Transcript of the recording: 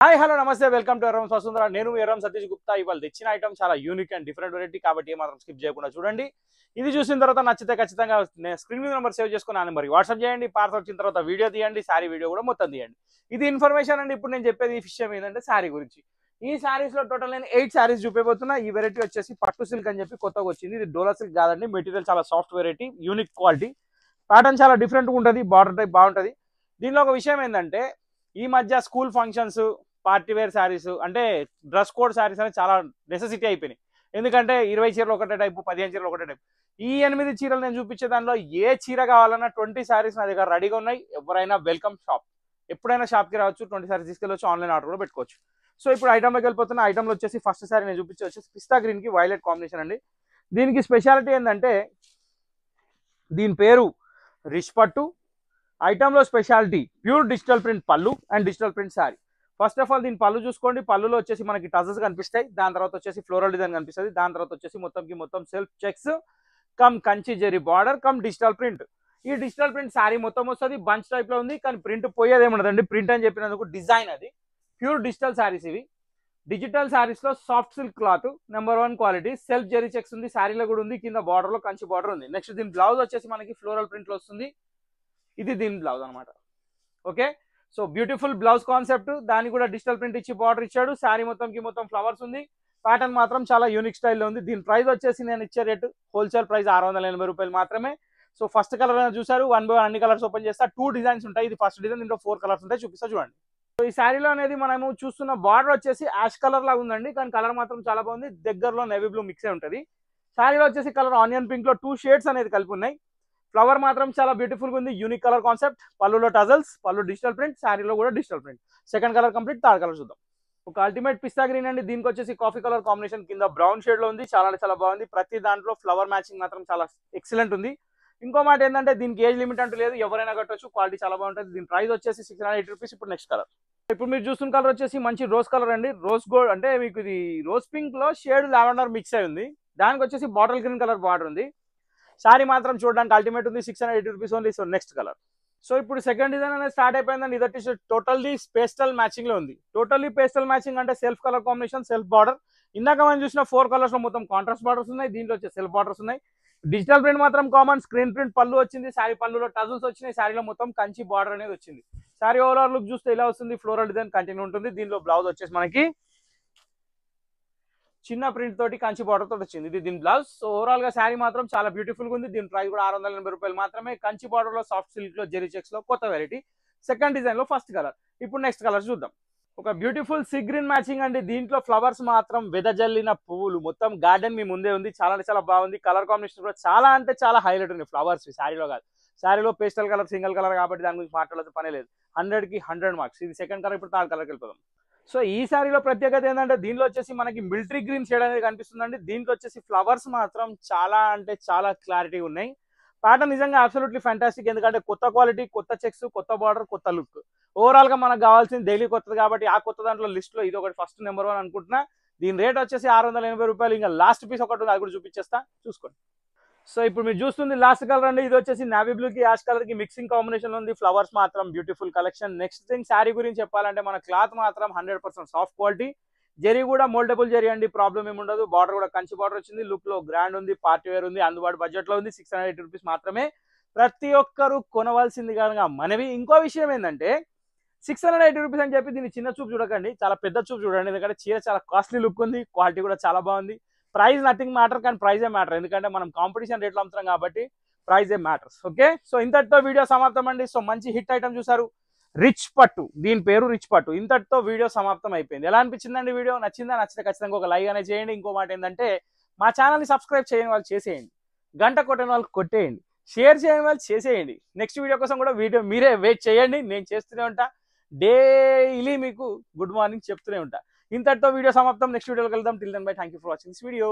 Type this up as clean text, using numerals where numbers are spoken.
Hi hello నమస్తే welcome to ఎర్రమ్ స్వతంత్ర. నేను ఎర్రమ్ సతీష్ గుప్తా. ఇవాళ తెచ్చిన ఐటమ్ చాలా యూనిక్ అండ్ డిఫరెంట్ వెరైటీ కాబట్టి మాత్రం స్కిప్ చేయకుండా చూడండి. ఇది చూసిన తర్వాత నచ్చితే ఖచ్చితంగా స్క్రీన్ మీద నెంబర్ సేవ్ చేసుకుని ఆ నెంబర్కి వాట్సాప్ చేయండి. పార్సల్ వచ్చిన తర్వాత వీడియో తీయండి, శారీ వీడియో కూడా మొత్తం తీయండి. ఇది ఇన్ఫర్మేషన్ అండి. ఇప్పుడు నేను చెప్పేది ఈ విషయం ఏంటంటే శారీ గురించి. ఈ శారీస్ లో టోటల్ నేను 8 శారీస్ చూపిపోతున్నా. ఈ వెరైటీ వచ్చేసి పట్టు సిల్క్ అని చెప్పి కొత్తగా వచ్చింది. ఇది డోలా సిల్క్ కాదండి, మెటీరియల్ చాలా soft variety, unique quality, pattern చాలా డిఫరెంట్ ఉంటుంది, బార్డర్ టైప్ బాగుంటుంది. దీనిలో ఒక విషయం ఏంటంటే ఈ మధ్య school functions, party wear saris అంటే డ్రెస్ కోడ్ శారీస్ అనేది చాలా నెసెసిటీ అయిపోయినాయి. ఎందుకంటే 20 చీరలు ఒకటే టైపు, 15 చీరలు ఒకటే టైపు. ఈ 8 చీరలు నేను చూపించే దానిలో ఏ చీర కావాలన్నా 20 శారీస్ నా దగ్గర రెడీగా ఉన్నాయి. ఎవరైనా వెల్కమ్ షాప్, ఎప్పుడైనా షాప్కి రావచ్చు, 20 శారీస్ తీసుకెళ్ళవచ్చు, ఆన్లైన్ ఆర్డర్ కూడా పెట్టుకోవచ్చు. సో ఇప్పుడు ఐటమ్లోకి వెళ్ళిపోతున్న. ఐటమ్లో వచ్చేసి ఫస్ట్ శారీ నేను చూపించే వచ్చేసి పిస్తా గ్రీన్కి వైలెట్ కాంబినేషన్ అండి. దీనికి స్పెషాలిటీ ఏంటంటే దీని పేరు రిచ్ పట్టు. ఐటమ్లో స్పెషాలిటీ ప్యూర్ డిజిటల్ ప్రింట్ పళ్ళు and digital print sari. First of all దీని పళ్ళు చూసుకోండి. పళ్ళులో వచ్చేసి మనకి టజల్స్ కనిపిస్తాయి, దాని తర్వాత వచ్చేసి ఫ్లోరల్ డిజైన్ కనిపిస్తుంది, దాని తర్వాత వచ్చేసి మొత్తం self checks cum Kanchi zari border cum digital print. ఈ డిజిటల్ ప్రింట్ శారీ మొత్తం వస్తుంది, బంచ్ టైప్ లో ఉంది, కానీ ప్రింట్ పోయేది ఏముండదండి. ప్రింట్ అని చెప్పినందుకు డిజైన్ అది ప్యూర్ డిజిటల్ శారీస్. ఇవి డిజిటల్ శారీస్ లో soft silk cloth, number 1 quality, self zari checks ఉంది, శారీలో కూడా ఉంది, కింద బార్డర్ లో కంచి బార్డర్ ఉంది. నెక్స్ట్ దీని బ్లౌజ్ వచ్చేసి మనకి ఫ్లోరల్ ప్రింట్ లో వస్తుంది. ఇది దీని బ్లౌజ్ అనమాట. Okay, so beautiful blouse concept, దానికి కూడా డిజిటల్ ప్రింట్ ఇచ్చి బార్డర్ ఇచ్చాడు. శారీ మొత్తం ఫ్లవర్స్ ఉంది. ప్యాటర్న్ మాత్రం చాలా యూనిక్ స్టైల్లో ఉంది. దీని ప్రైస్ వచ్చేసి నేను ఇచ్చే రేటు హోల్సేల్ ప్రైస్ 680 రూపాయలు మాత్రమే. సో ఫస్ట్ కలర్ చూసారు, 1 by 1 అన్ని కలర్స్ ఓపెన్ చేస్తా. 2 డిజైన్స్ ఉంటాయి. ఇది ఫస్ట్ డిజైన్, దీంట్లో 4 కలర్స్ ఉంటాయి, చూపిస్తా చూడండి. సో ఈ శారీలో అనేది మనము చూస్తున్న బార్డర్ వచ్చేసి యాష్ కలర్ లాగా ఉందండి, కానీ కలర్ మాత్రం చాలా బాగుంది. దగ్గరలో నేవీ బ్లూ మిక్స్ ఉంటుంది. శారీలో వచ్చేసి కలర్ ఆనియన్ పింక్ లో 2 షేడ్స్ అనేది కలిపి ఉన్నాయి. ఫ్లవర్ మాత్రం చాలా బ్యూటిఫుల్ గా ఉంది, యూనిక్ కలర్ కాన్సెప్ట్. పళ్ళులో టజల్స్, పళ్ళు డిజిటల్ ప్రింట్, శారీలో కూడా digital print. Second colour complete, third colour చూద్దాం. ఒక అల్టిమేట్ పిస్తా గ్రీన్ అండి. దీనికి వచ్చేసి కాఫీ కలర్ కాంబినేషన్, కింద బ్రౌన్ షేడ్ లో ఉంది. చాలా బాగుంది. ప్రతి దాంట్లో ఫ్లవర్ మ్యాచింగ్ మాత్రం చాలా ఎక్సలెంట్ ఉంది. ఇంకో మాట ఏంటంటే దీనికి ఏజ్ లిమిట్ అంటూ లేదు, ఎవరైనా కట్టొచ్చు. క్వాలిటీ చాలా బాగుంటుంది. దీని ప్రైస్ వచ్చేసి 680 రూపీస్. ఇప్పుడు నెక్స్ట్ కలర్. ఇప్పుడు మీరు చూస్తున్న కలర్ వచ్చేసి మంచి రోజ్ కలర్ అండి. రోజ్ గోల్డ్ అంటే మీకు ఇది రోజ్ పింక్ లో షేడ్ లావెండర్ మిక్స్ అయి ఉంది. దానికి వచ్చేసి బాటిల్ గ్రీన్ కలర్ బార్డర్ ఉంది. శారీ మాత్రం చూడడానికి అల్టిమేట్ ఉంది, 680 rupees only. So next colour. So ఇప్పుడు సెకండ్ డిజైన్ అనేది స్టార్ట్ అయిపోయిందండి. ఇది వచ్చేసి టోటల్లీ పేస్టల్ మ్యాచింగ్ లో ఉంది. టోటల్లీ పేస్టల్ మ్యాచింగ్ అంటే self colour combination, self border. ఇందాక మనం చూసిన 4 కలర్స్ లో మొత్తం కాంట్రాస్ట్ బార్డర్స్ ఉన్నాయి. దీంట్లో వచ్చే సెల్ఫ్ బార్డర్స్ ఉన్నాయి. డిజిటల్ ప్రింట్ మాత్రం కామన్, స్క్రీన్ ప్రింట్ పళ్ళు వచ్చింది. శారీ పళ్ళులో టజల్స్ వచ్చినాయి. శారీలో మొత్తం కంచి బార్డర్ అనేది వచ్చింది. శారీ ఓవరాల్ లుక్ చూస్తే ఇలా వస్తుంది. ఫ్లోరల్ డిజైన్ కంటిన్యూ ఉంటుంది. దీనిలో బ్లౌజ్ వచ్చేసి మనకి చిన్న ప్రింట్ తోటి కంచి బార్డర్ తోటి వచ్చింది. ఇది దీని బ్లౌజ్. సో ఓవరాల్ గా శారీ మాత్రం చాలా బ్యూటిఫుల్ గా ఉంది. దీని ప్రైస్ కూడా 680 రూపాయలు మాత్రమే. కంచి బార్డర్ లో, సాఫ్ట్ సిల్క్ లో, జెరీ చెక్స్ లో కొత్త వెరైటీ. సెకండ్ డిజైన్ లో ఫస్ట్ కలర్. ఇప్పుడు నెక్స్ట్ కలర్ చూద్దాం. ఒక బ్యూటిఫుల్ సీ గ్రీన్ మ్యాచింగ్ అండి. దీంట్లో ఫ్లవర్స్ మాత్రం వెదజల్లిన పువ్వులు, మొత్తం గార్డెన్ మీ ముందే ఉంది. చాలా బాగుంది. కలర్ కాంబినేషన్ కూడా చాలా అంటే చాలా హైలైట్ ఉంది. ఫ్లవర్స్ శారీలో కాదు, శారీలో పేస్టల్ కలర్, సింగిల్ కలర్ కాబట్టి దాని గురించి మాట్లాడాల్సిన పనే లేదు. 100కి 100 మార్క్స్. ఇది సెకండ్ కలర్. ఇప్పుడు థర్డ్ కలర్కి వెళ్ళిపోదాం. సో ఈ శారీలో ప్రత్యేకత ఏంటంటే దీనిలో వచ్చేసి మనకి మిలిటరీ గ్రీన్ షేడ్ అనేది కనిపిస్తుందండి. దీంట్లో వచ్చేసి ఫ్లవర్స్ మాత్రం చాలా అంటే చాలా క్లారిటీ ఉన్నాయి. ప్యాటర్న్ నిజంగా అబ్సల్యూట్లీ ఫ్యాంటాస్టిక్. ఎందుకంటే కొత్త క్వాలిటీ, కొత్త చెక్స్, కొత్త బార్డర్, కొత్త లుక్. ఓవరాల్ గా మనకు కావాల్సింది డైలీ కొత్తది కాబట్టి ఆ కొత్త దాంట్లో లిస్ట్ లో ఇది ఒకటి ఫస్ట్ నెంబర్ 1 అనుకుంటున్నా. దీని రేట్ వచ్చేసి 680 రూపాయలు. ఇంకా లాస్ట్ పీస్ ఒకటి ఉంది, అది కూడా చూపించేస్తా, చూసుకోండి. సో ఇప్పుడు మీరు చూస్తుంది లాస్ట్ కలర్ అండి. ఇది వచ్చేసి నావీ బ్లూ కి యాష్ కలర్ కి మిక్సింగ్ కాంబినేషన్ ఉంది. ఫ్లవర్స్ మాత్రం beautiful collection. Next thing, sari గురించి చెప్పాలంటే మన క్లాత్ మాత్రం 100% సాఫ్ట్ క్వాలిటీ. జెరీ కూడా మోల్డబుల్ జెరీ అండి, ప్రాబ్లం ఏమి ఉండదు. బార్డర్ కూడా కంచి బార్డర్ వచ్చింది. లుక్ లో గ్రాండ్ ఉంది, పార్టీ వేర్ ఉంది, అందుబాటు బడ్జెట్ లో ఉంది. 680 రూపీస్ మాత్రమే. ప్రతి ఒక్కరు కొనవలసింది కనుక మనవి. ఇంకో విషయం ఏంటంటే 680 రూపీస్ అని చెప్పి దీన్ని చిన్న చూపు చూడకండి, చాలా పెద్ద చూపు చూడండి. ఎందుకంటే చీర చాలా కాస్ట్లీ లుక్ ఉంది, క్వాలిటీ కూడా చాలా బాగుంది. ప్రైస్ నథింగ్ మ్యాటర్, కానీ ప్రైజే మ్యాటర్. ఎందుకంటే మనం కాంపిటీషన్ రేట్లో అమ్ముతున్నాం కాబట్టి ప్రైజే మ్యాటర్స్. ఓకే, సో ఇంతటితో వీడియో సమాప్తం అండి. సో మంచి హిట్ ఐటమ్ చూసారు, రిచ్ పట్టు. దీని పేరు రిచ్ పట్టు. ఇంతటితో వీడియో సమాప్తం అయిపోయింది. ఎలా అనిపించిందండి వీడియో? నచ్చిందా? నచ్చితే ఖచ్చితంగా ఒక లైక్ అనేది చేయండి. ఇంకో మాట ఏంటంటే మా ఛానల్ని సబ్స్క్రైబ్ చేయని వాళ్ళు చేసేయండి, గంట కొట్టిన వాళ్ళు కొట్టేయండి, షేర్ చేయని వాళ్ళు చేసేయండి. నెక్స్ట్ వీడియో కోసం కూడా వీడియో మీరే వెయిట్ చేయండి. నేను చేస్తూనే ఉంటా, డైలీ మీకు గుడ్ మార్నింగ్ చెప్తూనే ఉంటా. ఇంతటితో వీడియో సమాప్తం. నెక్స్ట్ వీడియోకి వెళ్దాం. Till then bye, thank you for watching this video.